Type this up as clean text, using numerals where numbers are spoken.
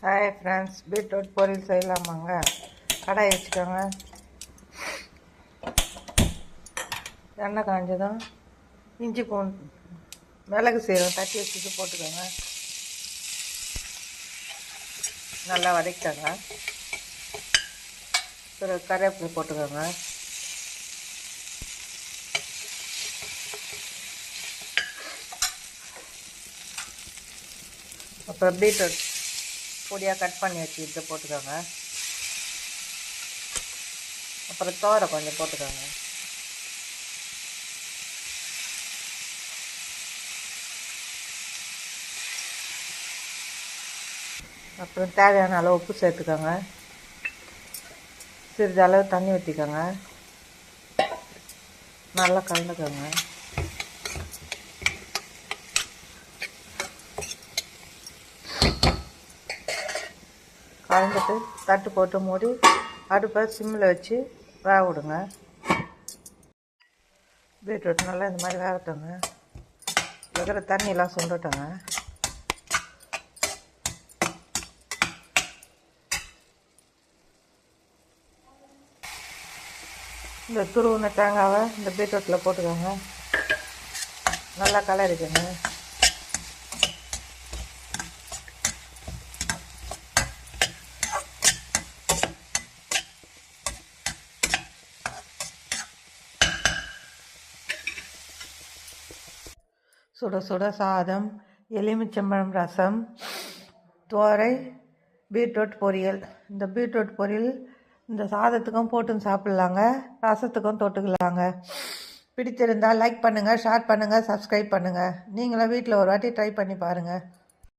Hi friends, beetroot பொரியல் செய்யலாமாங்க. கடாய் வச்சுக்கோங்க. எண்ணெய் காஞ்சதும் இஞ்சி பூண்டு மிளகு சீரகம் தட்டி வச்சுட்டு போட்டுக்கோங்க. நல்லா வதக்கிக்கோங்க. பிறகு கருவேப்பிலை போட்டுக்கோங்க. அப்புறம் பீட்ரூட் பொடியாக கட் பண்ணி வச்சுக்கிட்டு போட்டுக்கோங்க. அப்புறம் தோரை கொஞ்சம் போட்டுக்கோங்க. அப்புறம் தேவையான அளவு உப்பு சேர்த்துக்கோங்க. சிறிது அளவு தண்ணி ஊற்றிக்கோங்க. நல்லா கலந்துக்கோங்க. கலந்துட்டு தட்டு போட்டு மூடி அடுப்பை சிம்மில் வச்சு வேக விடுங்க. பீட்ரூட் நல்லா இந்த மாதிரி வேகட்டுங்க. இருக்கிற தண்ணியெல்லாம் சுண்டட்டுங்க. இந்த துருவின தேங்காவை இந்த பீட்ரூட்டில் போட்டுக்கோங்க. நல்லா கலரிக்கோங்க. சுட சுட சாதம், எலுமிச்சம்பழம் ரசம், தோரை, பீட்ரூட் பொரியல். இந்த பீட்ரூட் பொரியல் இந்த சாதத்துக்கும் போட்டு சாப்பிட்லாங்க, ரசத்துக்கும் தொட்டுக்கலாங்க. பிடித்திருந்தால் லைக் பண்ணுங்கள், ஷேர் பண்ணுங்கள், சப்ஸ்கிரைப் பண்ணுங்கள். நீங்களும் வீட்டில் ஒரு வாட்டி ட்ரை பண்ணி பாருங்கள்.